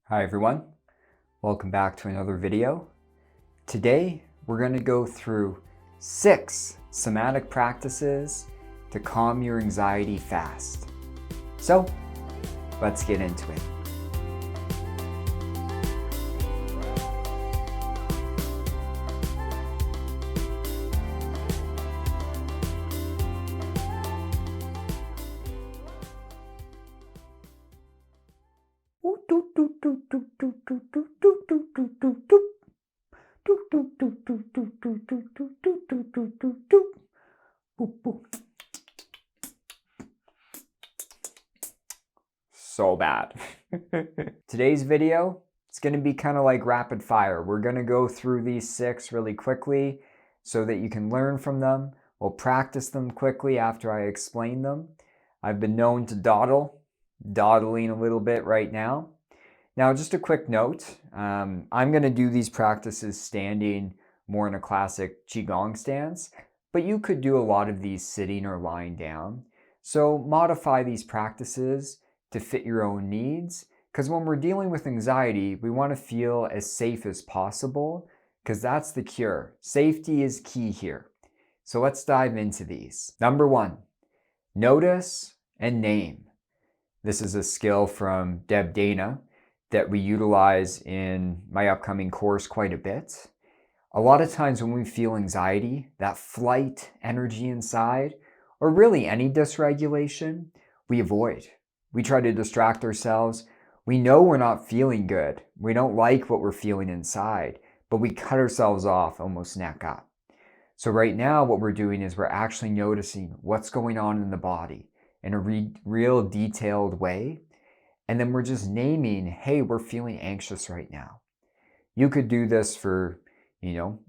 Hi everyone, welcome back to another video. Today we're going to go through 6 somatic practices to calm your anxiety fast. So let's get into it. So bad. Today's video, it's going to be kind of like rapid fire. We're going to go through these 6 really quickly so that you can learn from them. We'll practice them quickly after I explain them. I've been known to dawdling a little bit right now. Now, just a quick note, I'm going to do these practices standing more in a classic Qigong stance, but you could do a lot of these sitting or lying down. So modify these practices to fit your own needs, because when we're dealing with anxiety, we want to feel as safe as possible, because that's the cure. Safety is key here. So let's dive into these. Number 1, notice and name. This is a skill from Deb Dana that we utilize in my upcoming course quite a bit. A lot of times when we feel anxiety, that flight energy inside, or really any dysregulation, we avoid. We try to distract ourselves. We know we're not feeling good. We don't like what we're feeling inside, but we cut ourselves off almost neck up. So right now what we're doing is we're actually noticing what's going on in the body in a real detailed way. And then we're just naming, hey, we're feeling anxious right now. You could do this for,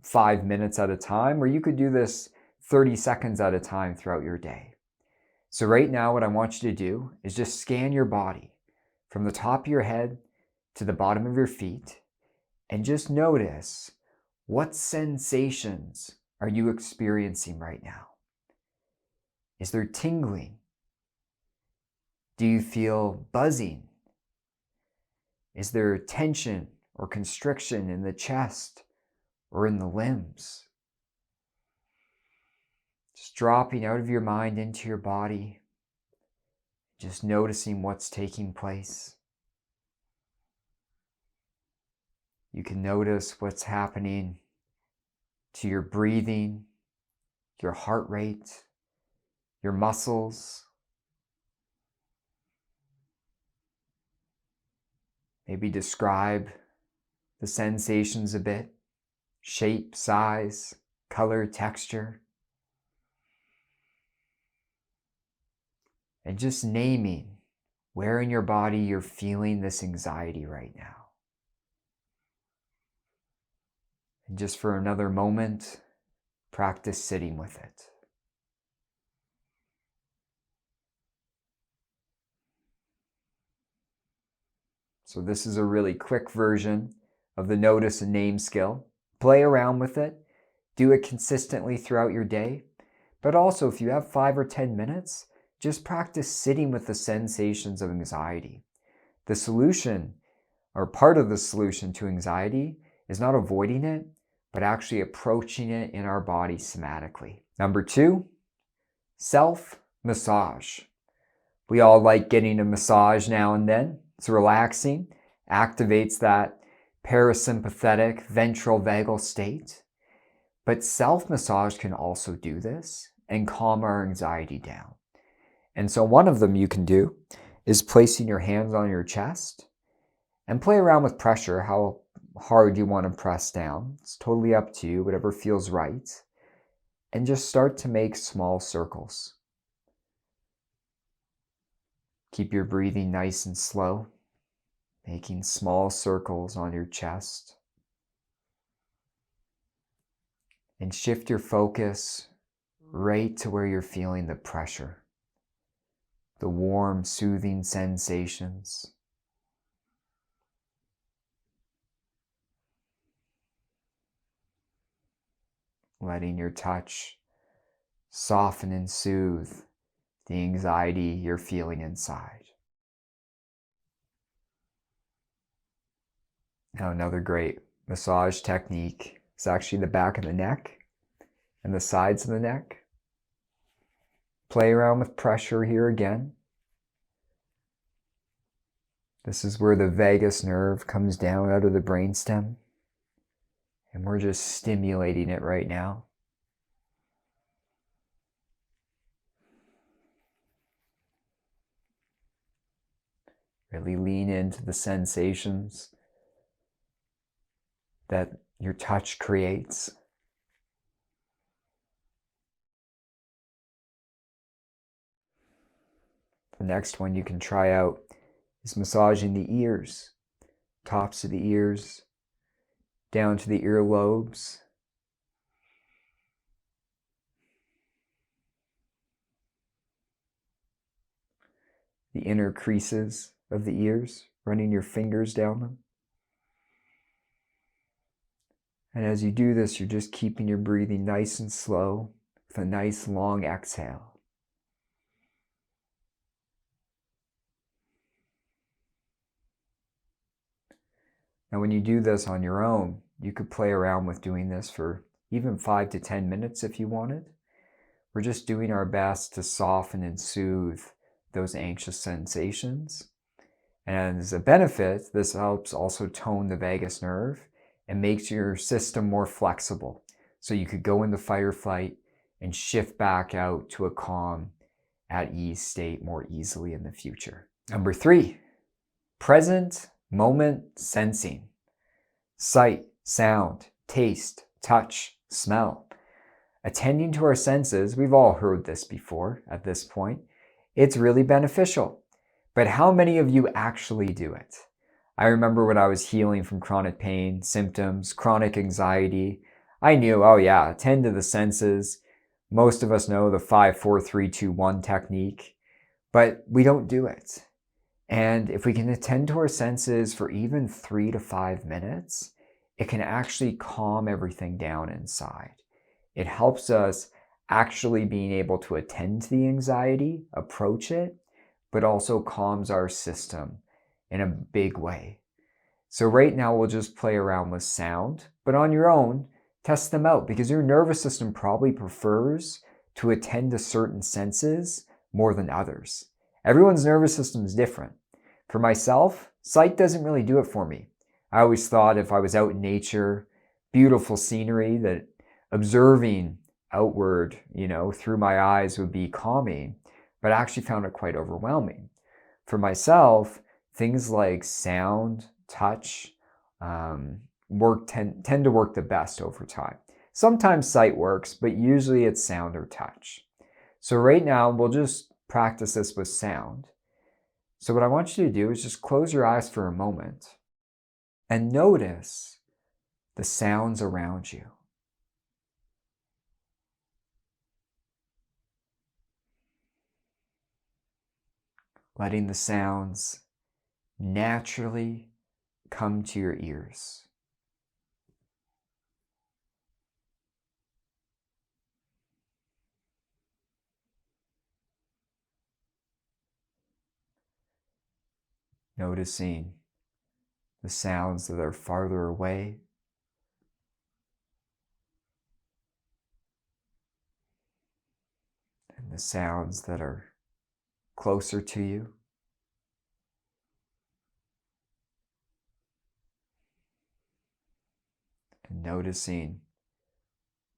5 minutes at a time, or you could do this 30 seconds at a time throughout your day. So right now, what I want you to do is just scan your body from the top of your head to the bottom of your feet, and just notice what sensations are you experiencing right now. Is there tingling? Do you feel buzzing? Is there tension or constriction in the chest or in the limbs? Just dropping out of your mind into your body, just noticing what's taking place. You can notice what's happening to your breathing, your heart rate, your muscles. Maybe describe the sensations a bit, shape, size, color, texture. And just naming where in your body you're feeling this anxiety right now. And just for another moment, practice sitting with it. So this is a really quick version of the notice and name skill. Play around with it. Do it consistently throughout your day. But also, if you have 5 or 10 minutes, just practice sitting with the sensations of anxiety. The solution, or part of the solution to anxiety, is not avoiding it, but actually approaching it in our body somatically. Number 2, self-massage. We all like getting a massage now and then. It's relaxing, activates that parasympathetic ventral vagal state. But self-massage can also do this and calm our anxiety down. And so one of them you can do is placing your hands on your chest and play around with pressure, how hard you want to press down. It's totally up to you, whatever feels right. And just start to make small circles. Keep your breathing nice and slow, making small circles on your chest. And shift your focus right to where you're feeling the pressure, the warm, soothing sensations. Letting your touch soften and soothe the anxiety you're feeling inside. Now, another great massage technique is actually the back of the neck and the sides of the neck. Play around with pressure here again. This is where the vagus nerve comes down out of the brainstem, and we're just stimulating it right now. Really lean into the sensations that your touch creates. The next one you can try out is massaging the ears, tops of the ears, down to the earlobes. The inner creases of the ears, running your fingers down them. And as you do this, you're just keeping your breathing nice and slow with a nice long exhale. Now, when you do this on your own, you could play around with doing this for even 5 to 10 minutes if you wanted. We're just doing our best to soften and soothe those anxious sensations. And as a benefit, this helps also tone the vagus nerve and makes your system more flexible. So you could go into fight or flight and shift back out to a calm, at ease state more easily in the future. Number 3, present moment sensing. Sight, sound, taste, touch, smell. Attending to our senses, we've all heard this before at this point. It's really beneficial. But how many of you actually do it? I remember when I was healing from chronic pain, symptoms, chronic anxiety, I knew, oh yeah, attend to the senses. Most of us know the 5, 4, 3, 2, 1 technique, but we don't do it. And if we can attend to our senses for even 3 to 5 minutes, it can actually calm everything down inside. It helps us actually being able to attend to the anxiety, approach it, but also calms our system in a big way. So right now we'll just play around with sound, but on your own, test them out because your nervous system probably prefers to attend to certain senses more than others. Everyone's nervous system is different. For myself, sight doesn't really do it for me. I always thought if I was out in nature, beautiful scenery, that observing outward, through my eyes would be calming, but I actually found it quite overwhelming. For myself, things like sound, touch, tend to work the best over time. Sometimes sight works, but usually it's sound or touch. So right now, we'll just practice this with sound. So what I want you to do is just close your eyes for a moment and notice the sounds around you. Letting the sounds naturally come to your ears. Noticing the sounds that are farther away, and the sounds that are closer to you. And noticing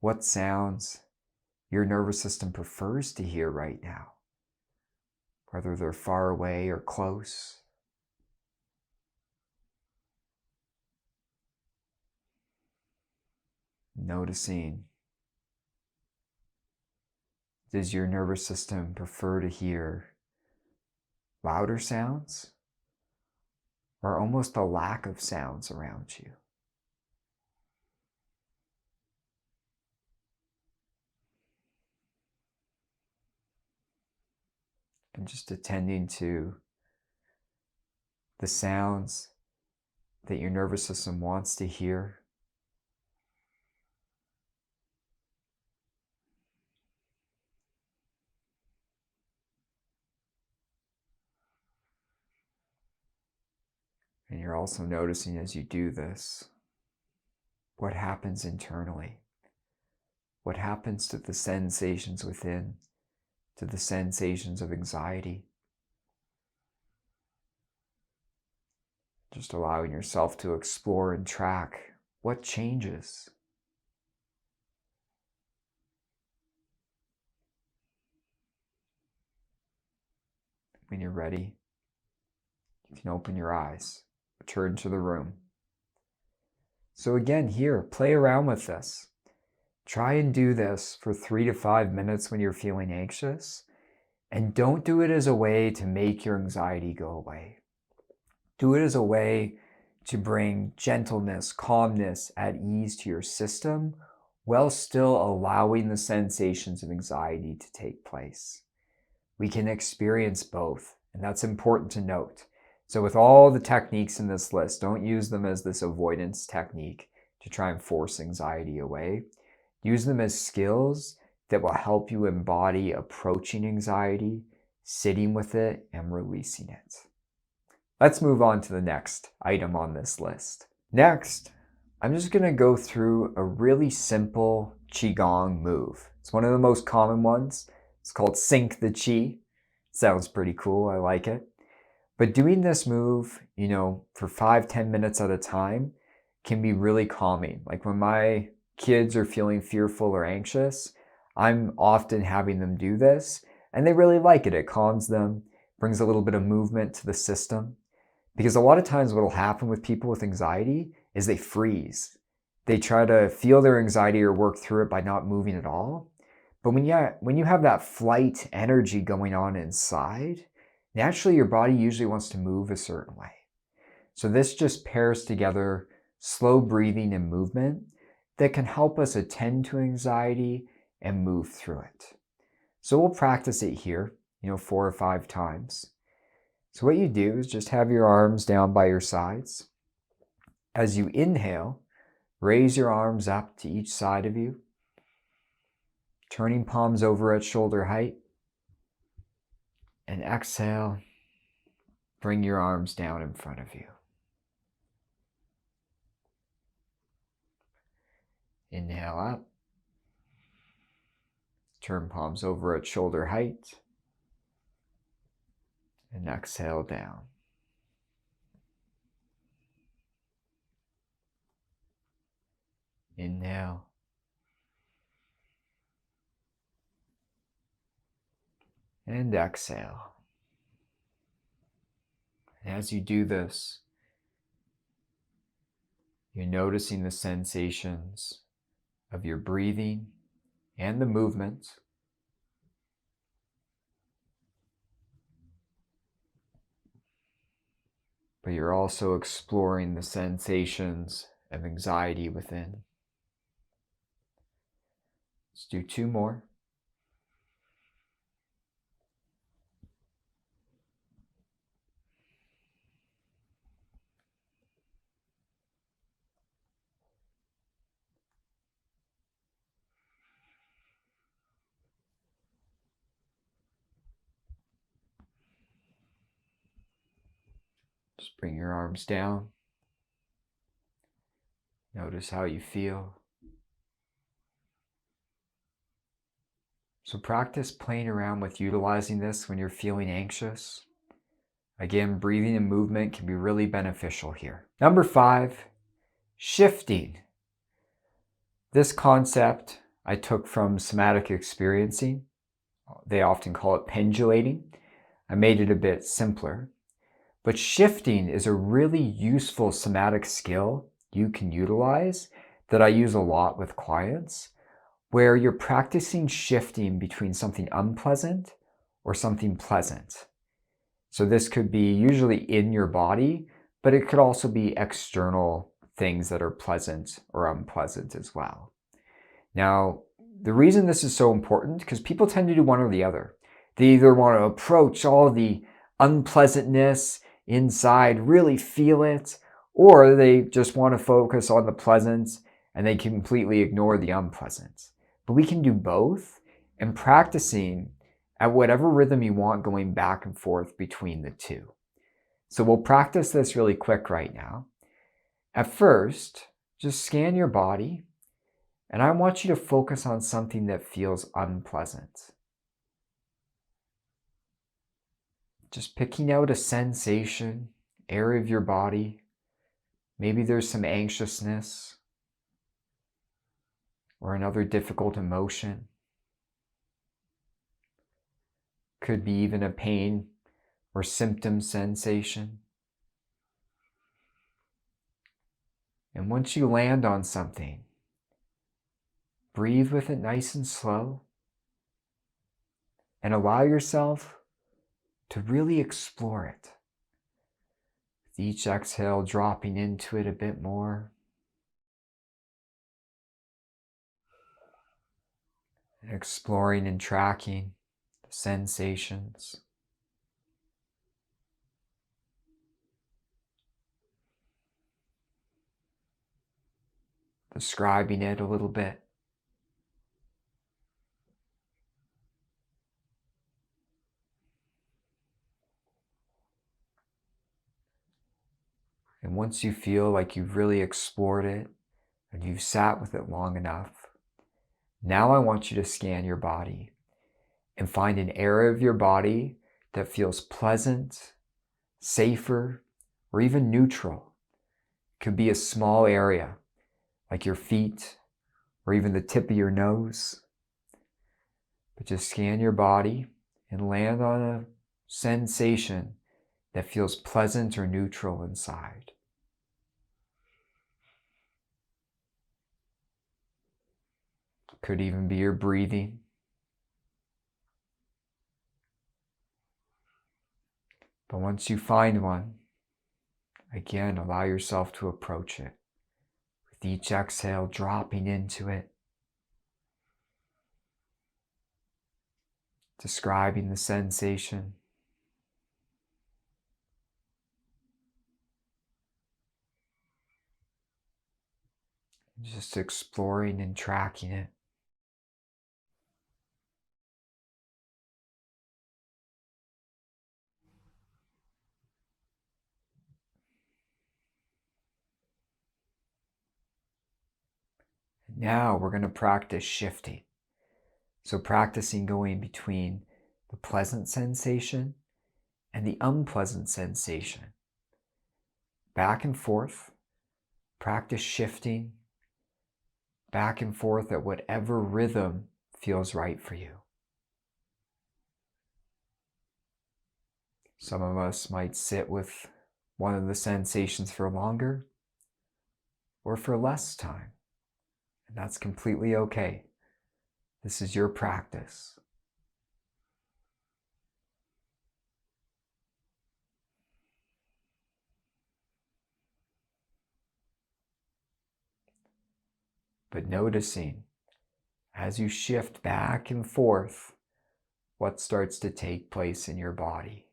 what sounds your nervous system prefers to hear right now, whether they're far away or close. Noticing, does your nervous system prefer to hear louder sounds or almost a lack of sounds around you? And just attending to the sounds that your nervous system wants to hear. And you're also noticing as you do this, what happens internally? What happens to the sensations within, to the sensations of anxiety? Just allowing yourself to explore and track what changes. When you're ready, you can open your eyes, return to the room. So again, here, play around with this. Try and do this for 3 to 5 minutes when you're feeling anxious, and don't do it as a way to make your anxiety go away. Do it as a way to bring gentleness, calmness, at ease to your system, while still allowing the sensations of anxiety to take place. We can experience both, and that's important to note. So with all the techniques in this list, don't use them as this avoidance technique to try and force anxiety away. Use them as skills that will help you embody approaching anxiety, sitting with it, and releasing it. Let's move on to the next item on this list. Next, I'm just going to go through a really simple Qigong move. It's one of the most common ones. It's called Sync the Qi. Sounds pretty cool. I like it. But doing this move, for 5-10 minutes at a time can be really calming. Like when my kids are feeling fearful or anxious, I'm often having them do this, and they really like it. It calms them, brings a little bit of movement to the system. Because a lot of times what will happen with people with anxiety is they freeze. They try to feel their anxiety or work through it by not moving at all. But when you have that flight energy going on inside, naturally your body usually wants to move a certain way. So this just pairs together slow breathing and movement that can help us attend to anxiety and move through it. So we'll practice it here, 4 or 5 times. So what you do is just have your arms down by your sides. As you inhale, raise your arms up to each side of you, turning palms over at shoulder height. And exhale, bring your arms down in front of you. Inhale up, turn palms over at shoulder height. And exhale down. Inhale. And exhale. And as you do this, you're noticing the sensations of your breathing and the movement. But you're also exploring the sensations of anxiety within. Let's do 2 more. Just bring your arms down. Notice how you feel. So practice playing around with utilizing this when you're feeling anxious. Again, breathing and movement can be really beneficial here. Number 5, shifting. This concept I took from Somatic Experiencing. They often call it pendulating. I made it a bit simpler. But shifting is a really useful somatic skill you can utilize that I use a lot with clients, where you're practicing shifting between something unpleasant or something pleasant. So this could be usually in your body, but it could also be external things that are pleasant or unpleasant as well. Now, the reason this is so important, because people tend to do one or the other. They either want to approach all the unpleasantness inside, really feel it, or they just want to focus on the pleasant and they completely ignore the unpleasant. But we can do both, and practicing at whatever rhythm you want, going back and forth between the two. So we'll practice this really quick right now. At first, just scan your body, and I want you to focus on something that feels unpleasant. Just picking out a sensation, area of your body. Maybe there's some anxiousness or another difficult emotion. Could be even a pain or symptom sensation. And once you land on something, breathe with it nice and slow and allow yourself to really explore it. With each exhale, dropping into it a bit more. And exploring and tracking the sensations. Describing it a little bit. And once you feel like you've really explored it and you've sat with it long enough, now I want you to scan your body and find an area of your body that feels pleasant, safer, or even neutral. It could be a small area like your feet or even the tip of your nose. But just scan your body and land on a sensation that feels pleasant or neutral inside. Could even be your breathing. But once you find one, again, allow yourself to approach it. With each exhale, dropping into it. Describing the sensation. Just exploring and tracking it. Now we're going to practice shifting. So practicing going between the pleasant sensation and the unpleasant sensation. Back and forth. Practice shifting back and forth at whatever rhythm feels right for you. Some of us might sit with one of the sensations for longer or for less time. And that's completely okay. This is your practice. But noticing as you shift back and forth, what starts to take place in your body.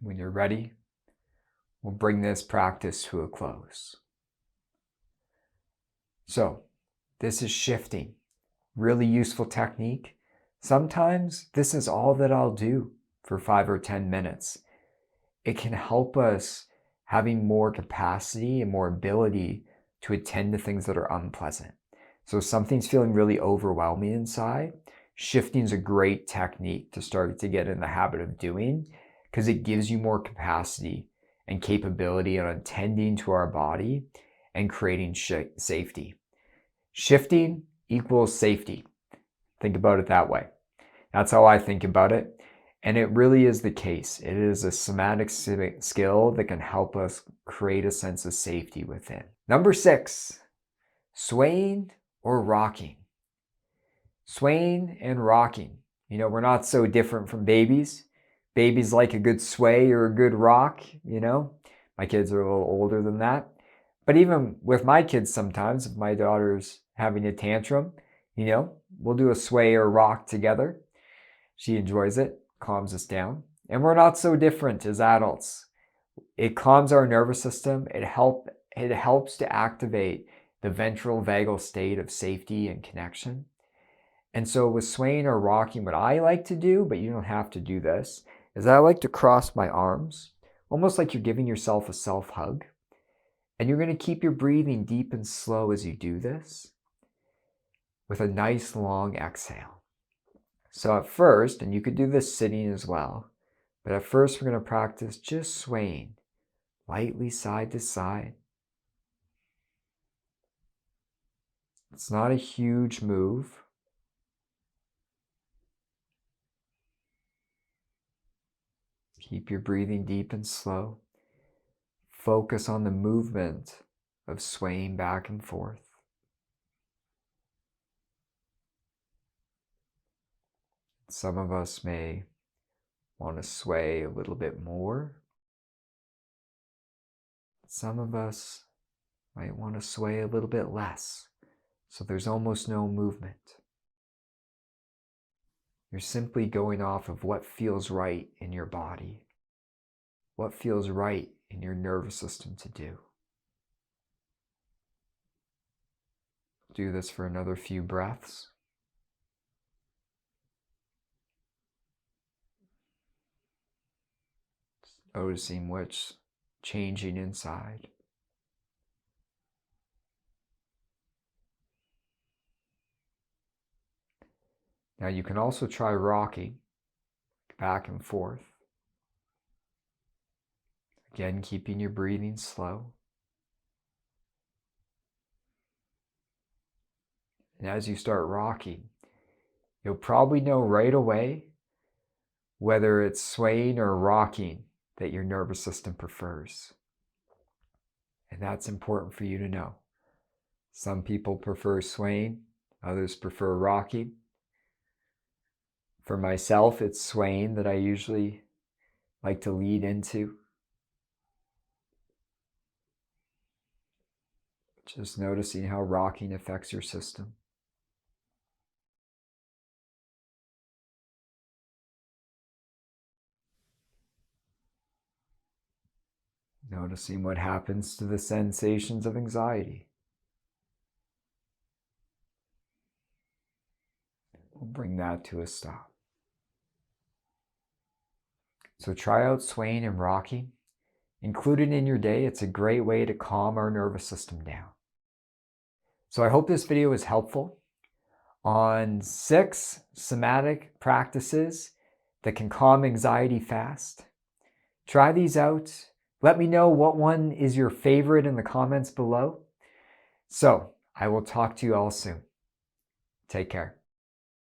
When you're ready, we'll bring this practice to a close. So, this is shifting. Really useful technique. Sometimes this is all that I'll do for 5 or 10 minutes. It can help us having more capacity and more ability to attend to things that are unpleasant. So if something's feeling really overwhelming inside, shifting is a great technique to start to get in the habit of doing, because it gives you more capacity and capability on attending to our body and creating safety. Shifting equals safety. Think about it that way. That's how I think about it. And it really is the case. It is a somatic skill that can help us create a sense of safety within. Number 6, swaying or rocking. Swaying and rocking. You know, we're not so different from babies. Babies like a good sway or a good rock, you know. My kids are a little older than that. But even with my kids sometimes, if my daughter's having a tantrum, you know, we'll do a sway or rock together. She enjoys it, calms us down. And we're not so different as adults. It calms our nervous system. It helps to activate the ventral vagal state of safety and connection. And so with swaying or rocking, what I like to do, but you don't have to do this, is I like to cross my arms, almost like you're giving yourself a self-hug. And you're going to keep your breathing deep and slow as you do this with a nice long exhale. So at first, and you could do this sitting as well, but at first we're going to practice just swaying lightly side to side. It's not a huge move. Keep your breathing deep and slow. Focus on the movement of swaying back and forth. Some of us may want to sway a little bit more. Some of us might want to sway a little bit less, so there's almost no movement. You're simply going off of what feels right in your body, what feels right in your nervous system to do. Do this for another few breaths. Noticing what's changing inside. Now you can also try rocking back and forth. Again, keeping your breathing slow. And as you start rocking, you'll probably know right away whether it's swaying or rocking that your nervous system prefers. And that's important for you to know. Some people prefer swaying, others prefer rocking. For myself, it's swaying that I usually like to lead into. Just noticing how rocking affects your system. Noticing what happens to the sensations of anxiety. We'll bring that to a stop. So try out swaying and rocking. Include it in your day. It's a great way to calm our nervous system down. So I hope this video was helpful on 6 somatic practices that can calm anxiety fast. Try these out. Let me know what one is your favorite in the comments below. So I will talk to you all soon. Take care.